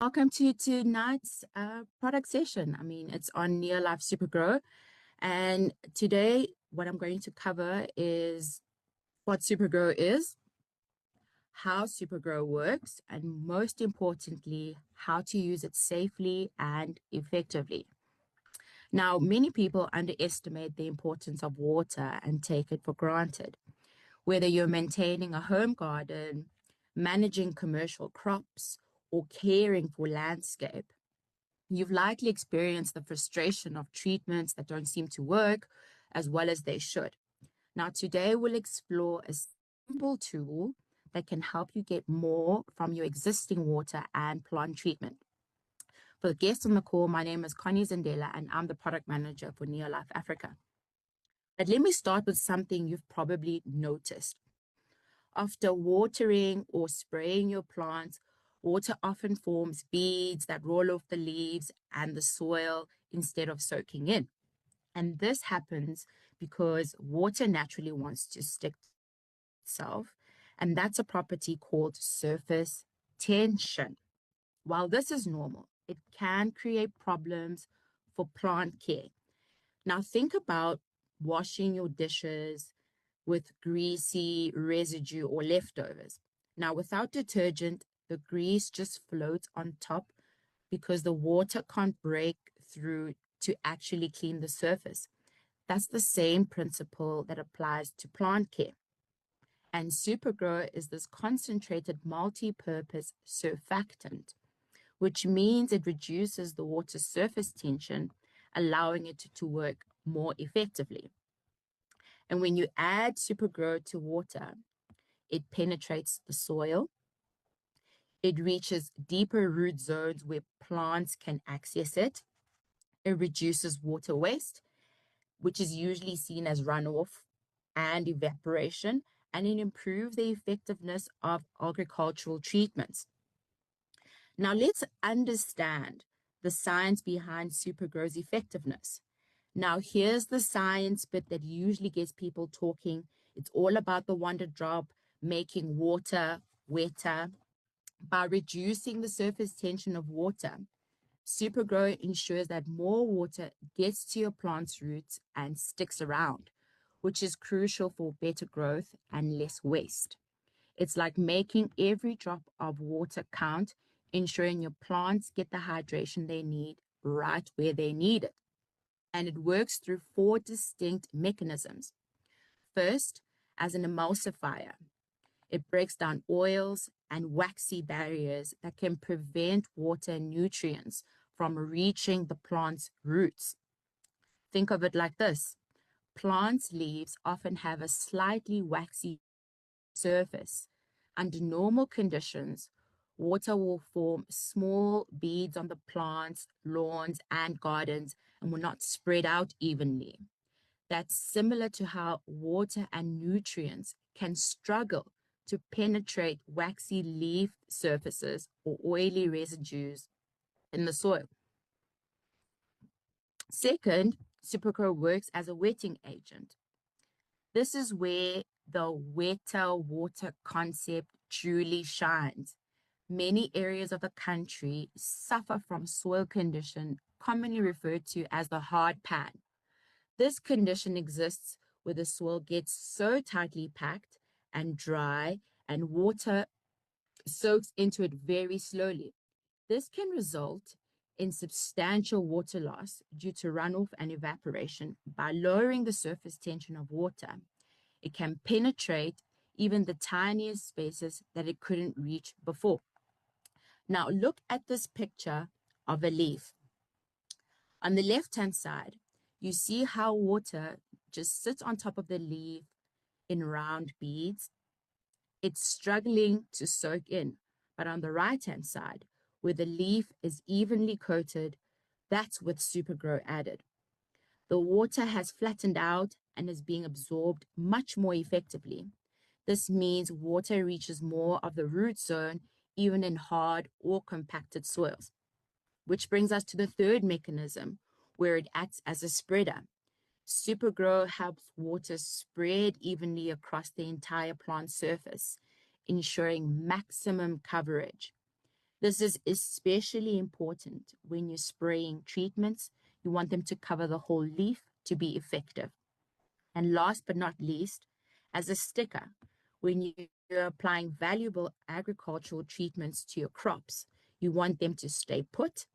Welcome to tonight's product session. It's on NeoLife Super Gro. And today, what I'm going to cover is what Super Gro is, how Super Gro works, and most importantly, how to use it safely and effectively. Now, many people underestimate the importance of water and take it for granted. Whether you're maintaining a home garden, managing commercial crops, or caring for landscape, you've likely experienced the frustration of treatments that don't seem to work as well as they should. Now, today we'll explore a simple tool that can help you get more from your existing water and plant treatment. For the guests on the call, my name is Connie Zindela and I'm the product manager for NeoLife Africa. But let me start with something you've probably noticed. After watering or spraying your plants, water often forms beads that roll off the leaves and the soil instead of soaking in. And this happens because water naturally wants to stick to itself, and that's a property called surface tension. While this is normal, it can create problems for plant care. Now think about washing your dishes with greasy residue or leftovers. Now, without detergent, the grease just floats on top because the water can't break through to actually clean the surface. That's the same principle that applies to plant care. And Super Gro is this concentrated multi-purpose surfactant, which means it reduces the water surface tension, allowing it to work more effectively. And when you add Super Gro to water, it penetrates the soil. It reaches deeper root zones where plants can access it. It reduces water waste, which is usually seen as runoff and evaporation, and it improves the effectiveness of agricultural treatments. Now let's understand the science behind Super Gro's effectiveness. Now here's the science bit that usually gets people talking. It's all about the wonder drop, making water wetter. By reducing the surface tension of water, Super Gro ensures that more water gets to your plant's roots and sticks around, which is crucial for better growth and less waste. It's like making every drop of water count, ensuring your plants get the hydration they need right where they need it. And it works through 4 distinct mechanisms. First, as an emulsifier. It breaks down oils and waxy barriers that can prevent water and nutrients from reaching the plant's roots. Think of it like this. Plants' leaves often have a slightly waxy surface. Under normal conditions, water will form small beads on the plants, lawns, and gardens and will not spread out evenly. That's similar to how water and nutrients can struggle to penetrate waxy leaf surfaces or oily residues in the soil. Second, Super Gro works as a wetting agent. This is where the wetter water concept truly shines. Many areas of the country suffer from soil condition commonly referred to as the hard pan. This condition exists where the soil gets so tightly packed and dry and water soaks into it very slowly. This can result in substantial water loss due to runoff and evaporation. By lowering the surface tension of water, it can penetrate even the tiniest spaces that it couldn't reach before. Now look at this picture of a leaf. On the left-hand side, you see how water just sits on top of the leaf in round beads. It's struggling to soak in. But on the right-hand side, where the leaf is evenly coated, that's with Super Gro added. The water has flattened out and is being absorbed much more effectively. This means water reaches more of the root zone, even in hard or compacted soils. Which brings us to the third mechanism, where it acts as a spreader. Super Gro helps water spread evenly across the entire plant surface, ensuring maximum coverage. This is especially important when you're spraying treatments. You want them to cover the whole leaf to be effective. And last but not least, as a sticker, when you're applying valuable agricultural treatments to your crops, you want them to stay put,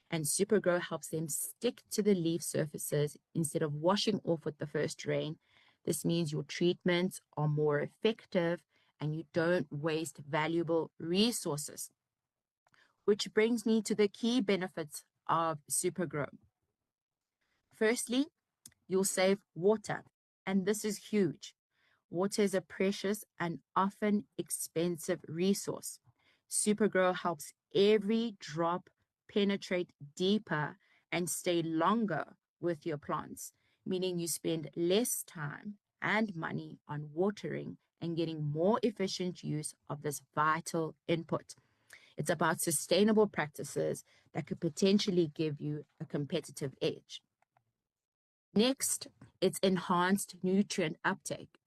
and Super Gro helps them stick to the leaf surfaces instead of washing off with the first rain. This means your treatments are more effective and you don't waste valuable resources. Which brings me to the key benefits of Super Gro. Firstly, you'll save water, and this is huge. Water is a precious and often expensive resource. Super Gro helps every drop penetrate deeper and stay longer with your plants, meaning you spend less time and money on watering and getting more efficient use of this vital input. It's about sustainable practices that could potentially give you a competitive edge. Next, it's enhanced nutrient uptake.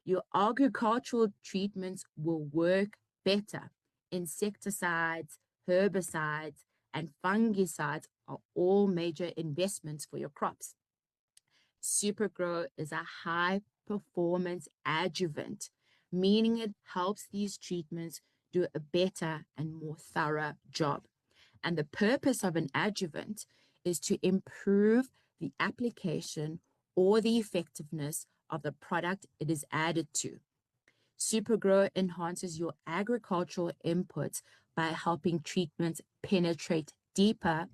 Your agricultural treatments will work better. Insecticides, herbicides, and fungicides are all major investments for your crops. Super Gro is a high performance adjuvant, meaning it helps these treatments do a better and more thorough job. And the purpose of an adjuvant is to improve the application or the effectiveness of the product it is added to. Super Gro enhances your agricultural inputs by helping treatments penetrate deeper,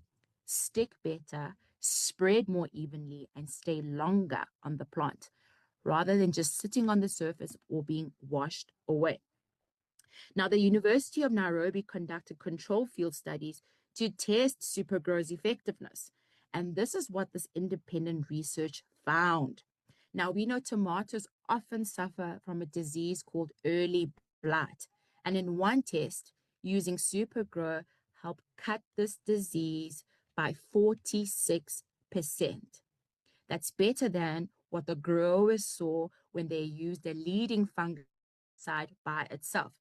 stick better, spread more evenly, and stay longer on the plant, rather than just sitting on the surface or being washed away. Now, the University of Nairobi conducted control field studies to test Super Gro's effectiveness. And this is what this independent research found. Now, we know tomatoes often suffer from a disease called early blight. And in one test, using Super Gro helped cut this disease by 46%. That's better than what the growers saw when they used a leading fungicide by itself.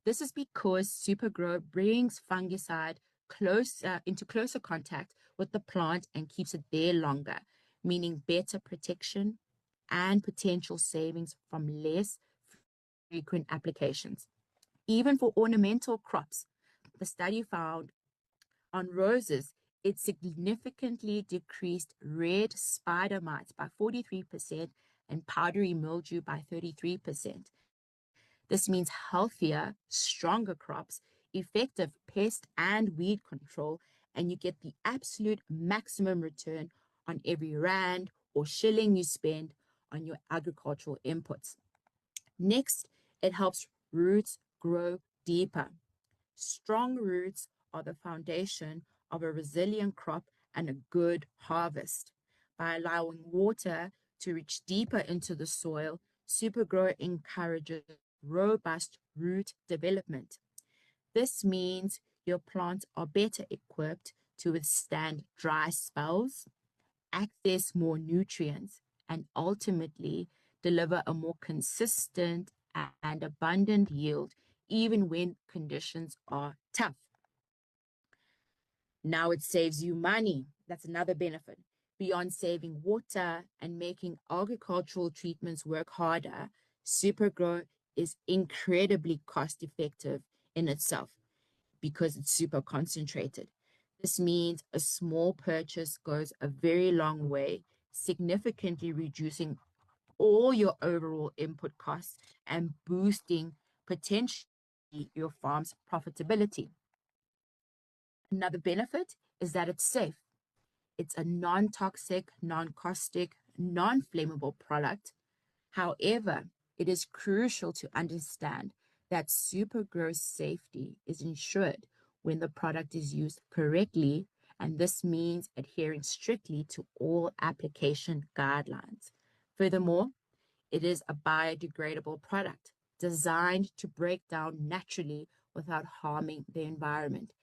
This is because Super Gro brings fungicide into closer contact with the plant and keeps it there longer, meaning better protection and potential savings from less frequent applications. Even for ornamental crops, the study found on roses, it significantly decreased red spider mites by 43% and powdery mildew by 33%. This means healthier, stronger crops, effective pest and weed control, and you get the absolute maximum return on every rand or shilling you spend on your agricultural inputs. Next, it helps roots grow deeper. Strong roots are the foundation of a resilient crop and a good harvest. By allowing water to reach deeper into the soil, Super Gro encourages robust root development. This means your plants are better equipped to withstand dry spells, access more nutrients, and ultimately deliver a more consistent and abundant yield even when conditions are tough. Now it saves you money. That's another benefit. Beyond saving water and making agricultural treatments work harder, Super Gro is incredibly cost effective in itself because it's super concentrated. This means a small purchase goes a very long way, significantly reducing all your overall input costs and boosting potentially your farm's profitability. Another benefit is that it's safe. It's a non-toxic, non-caustic, non-flammable product. However, it is crucial to understand that Super Gro's safety is ensured when the product is used correctly, and this means adhering strictly to all application guidelines. Furthermore, it is a biodegradable product designed to break down naturally without harming the environment,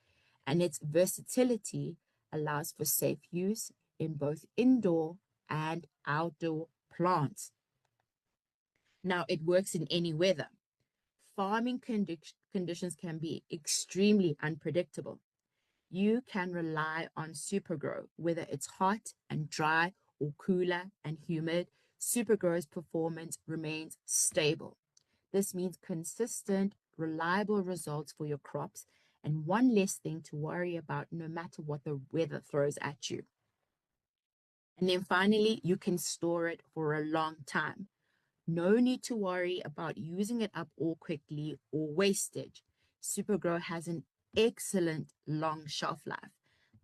and its versatility allows for safe use in both indoor and outdoor plants. Now, it works in any weather. Farming conditions can be extremely unpredictable. You can rely on Super Gro, whether it's hot and dry or cooler and humid. Super Gro's performance remains stable. This means consistent, reliable results for your crops and one less thing to worry about no matter what the weather throws at you. And then finally, you can store it for a long time. No need to worry about using it up all quickly or wastage. Super Gro has an excellent long shelf life.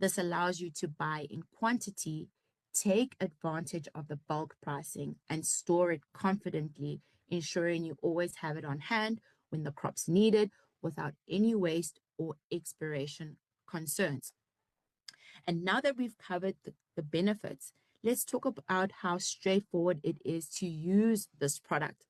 This allows you to buy in quantity, take advantage of the bulk pricing, and store it confidently, ensuring you always have it on hand when the crop's needed without any waste or expiration concerns. And now that we've covered the benefits, let's talk about how straightforward it is to use this product.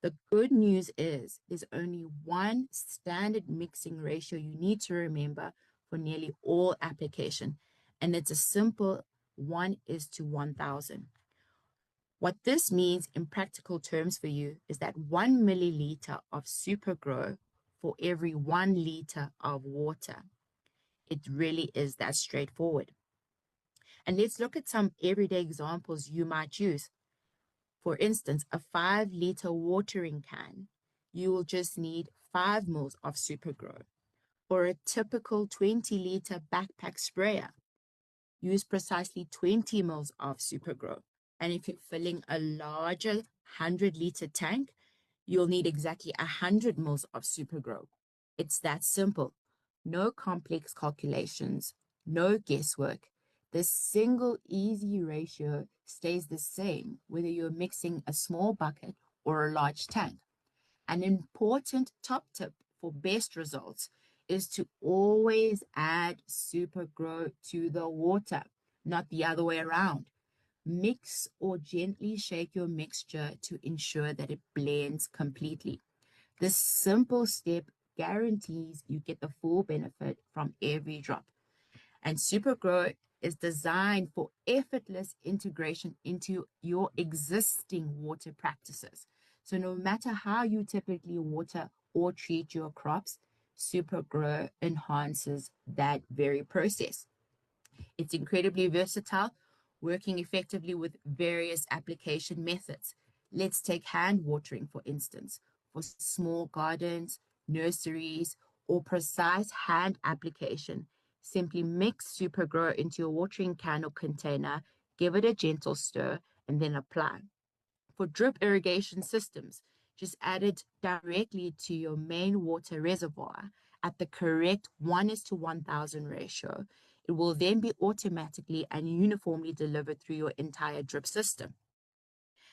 The good news is there's only one standard mixing ratio you need to remember for nearly all application, and it's a simple 1:1,000. What this means in practical terms for you is that 1 milliliter of Super Gro for every 1 liter of water. It really is that straightforward. And let's look at some everyday examples you might use. For instance, a 5-liter watering can, you will just need 5 mils of Super Gro. Or a typical 20-liter backpack sprayer, use precisely 20 mils of Super Gro. And if you're filling a larger 100-liter tank, you'll need exactly 100 mils of Super Gro. It's that simple. No complex calculations, no guesswork. This single easy ratio stays the same whether you're mixing a small bucket or a large tank. An important top tip for best results is to always add Super Gro to the water, not the other way around. Mix or gently shake your mixture to ensure that it blends completely. This simple step guarantees you get the full benefit from every drop. And Super Gro is designed for effortless integration into your existing water practices. So no matter how you typically water or treat your crops, Super Gro enhances that very process. It's incredibly versatile, working effectively with various application methods. Let's take hand watering, for instance, for small gardens, nurseries, or precise hand application. Simply mix Super Gro into your watering can or container, give it a gentle stir, and then apply. For drip irrigation systems, just add it directly to your main water reservoir at the correct 1:1,000 ratio. It will then be automatically and uniformly delivered through your entire drip system.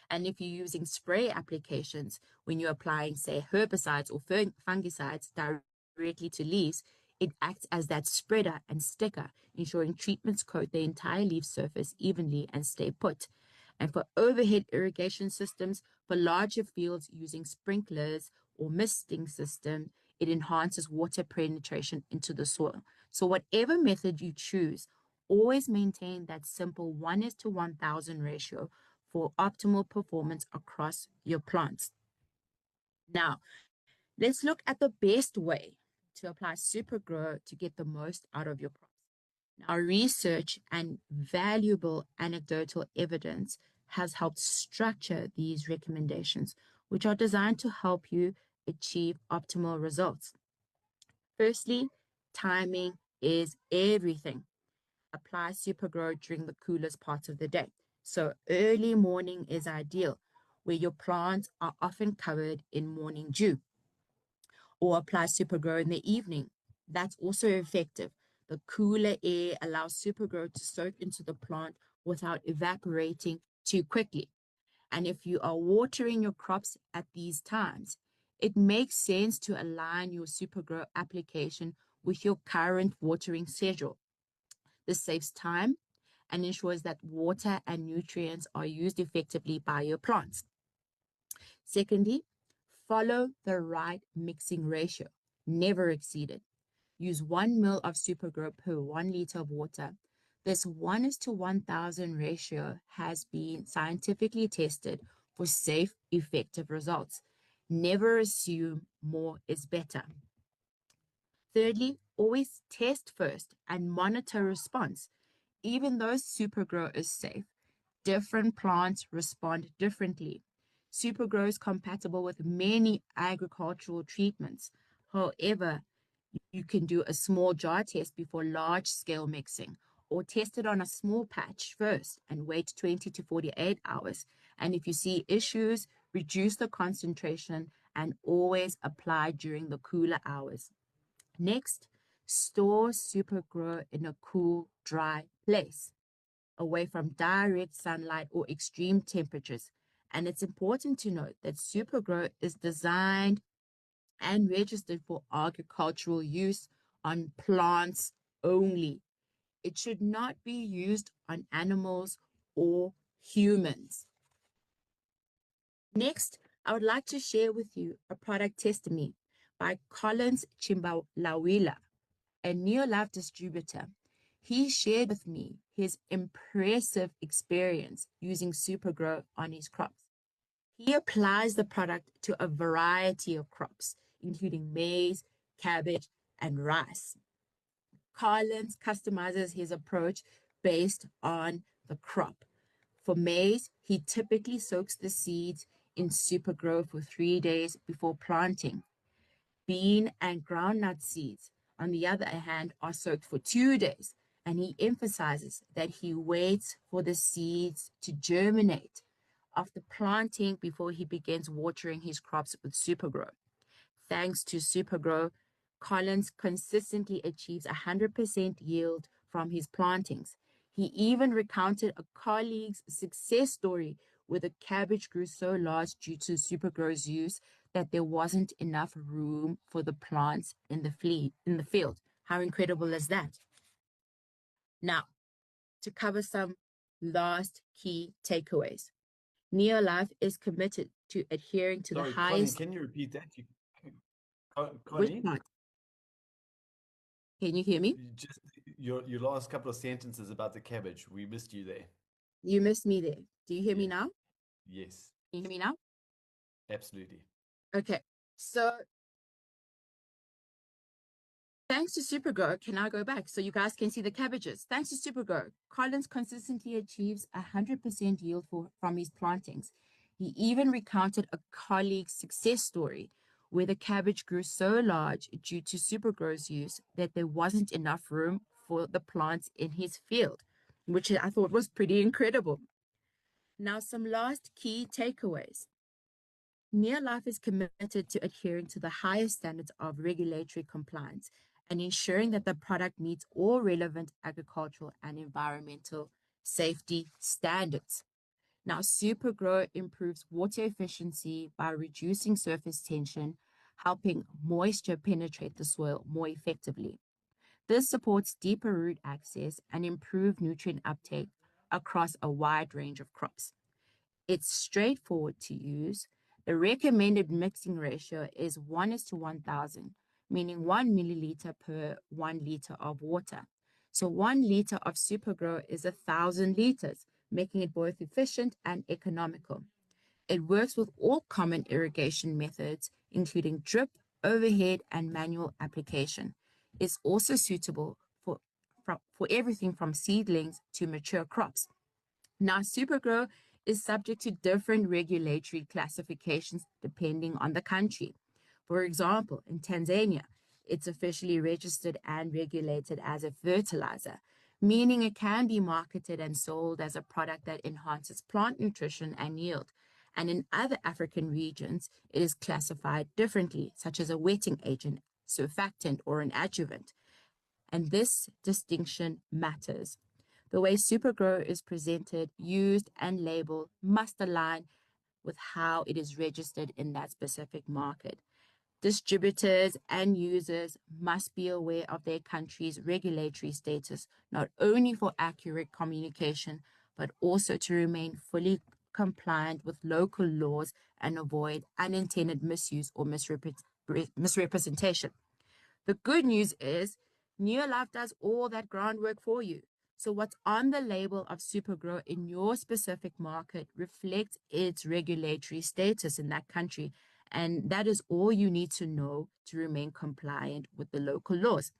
And if you're using spray applications, when you're applying, say, herbicides or fungicides directly to leaves, it acts as that spreader and sticker, ensuring treatments coat the entire leaf surface evenly and stay put. And for overhead irrigation systems, for larger fields using sprinklers or misting system, it enhances water penetration into the soil. So whatever method you choose, always maintain that simple 1:1,000 ratio for optimal performance across your plants. Now, let's look at the best way to apply Super Gro to get the most out of your crops. Now, research and valuable anecdotal evidence has helped structure these recommendations, which are designed to help you achieve optimal results. Firstly, timing is everything. Apply Super Gro during the coolest parts of the day. So early morning is ideal, where your plants are often covered in morning dew. Or apply Super Gro in the evening. That's also effective. The cooler air allows Super Gro to soak into the plant without evaporating too quickly. And if you are watering your crops at these times, it makes sense to align your Super Gro application with your current watering schedule. This saves time and ensures that water and nutrients are used effectively by your plants. Secondly, follow the right mixing ratio. Never exceed it. Use 1 ml of Super Gro per 1 liter of water. This 1:1,000 ratio has been scientifically tested for safe, effective results. Never assume more is better. Thirdly, always test first and monitor response. Even though Super Gro is safe, different plants respond differently. Super Gro is compatible with many agricultural treatments. However, you can do a small jar test before large-scale mixing, or test it on a small patch first and wait 20 to 48 hours. And if you see issues, reduce the concentration and always apply during the cooler hours. Next, store Super Gro in a cool, dry place, away from direct sunlight or extreme temperatures. And it's important to note that Super Gro is designed and registered for agricultural use on plants only. It should not be used on animals or humans. Next, I would like to share with you a product testimony by Collins Chimbalawila, a NeoLife distributor. He shared with me his impressive experience using Super Gro on his crops. He applies the product to a variety of crops, including maize, cabbage, and rice. Collins customizes his approach based on the crop. For maize, he typically soaks the seeds in Super Gro for 3 days before planting. Bean and groundnut seeds, on the other hand, are soaked for 2 days, and he emphasizes that he waits for the seeds to germinate after planting before he begins watering his crops with Super Gro. Thanks to Super Gro, Collins consistently achieves 100% yield from his plantings. He even recounted a colleague's success story where the cabbage grew so large due to Super Gro's use that there wasn't enough room for the plants in the field. How incredible is that? Now, to cover some last key takeaways. NeoLife is committed to adhering to the highest. Connie, can you repeat that? Which Connie, part? Can you hear me? just your last couple of sentences about the cabbage. We missed you there. You missed me there. Do you hear me Yeah. now? Yes, Can you hear me now? absolutely. Okay. So thanks to Super Gro, can I go back so you guys can see the cabbages? Thanks to Super Gro, Collins consistently achieves 100% yield from his plantings. He even recounted a colleague's success story where the cabbage grew so large due to Super Gro's use that there wasn't enough room for the plants in his field, which I thought was pretty incredible. Now, some last key takeaways. NeoLife is committed to adhering to the highest standards of regulatory compliance and ensuring that the product meets all relevant agricultural and environmental safety standards. Now, Super Gro improves water efficiency by reducing surface tension, helping moisture penetrate the soil more effectively. This supports deeper root access and improved nutrient uptake across a wide range of crops. It's straightforward to use. The recommended mixing ratio is 1:1,000, meaning 1 milliliter per 1 liter of water. So 1 liter of Super Gro is 1,000 liters, making it both efficient and economical. It works with all common irrigation methods, including drip, overhead, and manual application. It's also suitable for everything from seedlings to mature crops. Now, Super Gro is subject to different regulatory classifications depending on the country. For example, in Tanzania, it's officially registered and regulated as a fertilizer, meaning it can be marketed and sold as a product that enhances plant nutrition and yield. And in other African regions, it is classified differently, such as a wetting agent, surfactant, or an adjuvant. And this distinction matters. The way Super Gro is presented, used, and labeled must align with how it is registered in that specific market. Distributors and users must be aware of their country's regulatory status, not only for accurate communication, but also to remain fully compliant with local laws and avoid unintended misuse or misrepresentation. The good news is NeoLife does all that groundwork for you. So what's on the label of Super Gro in your specific market reflects its regulatory status in that country And that is all you need to know to remain compliant with the local laws.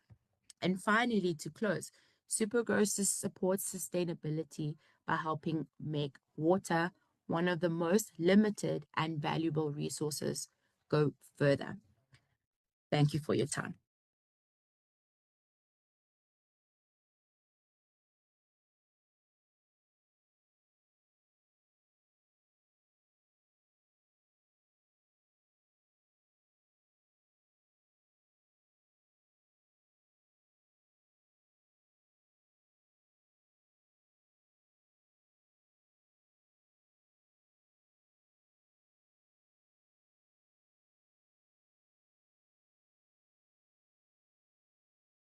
And finally, to close, Super Gro supports sustainability by helping make water one of the most limited and valuable resources go further. Thank you for your time.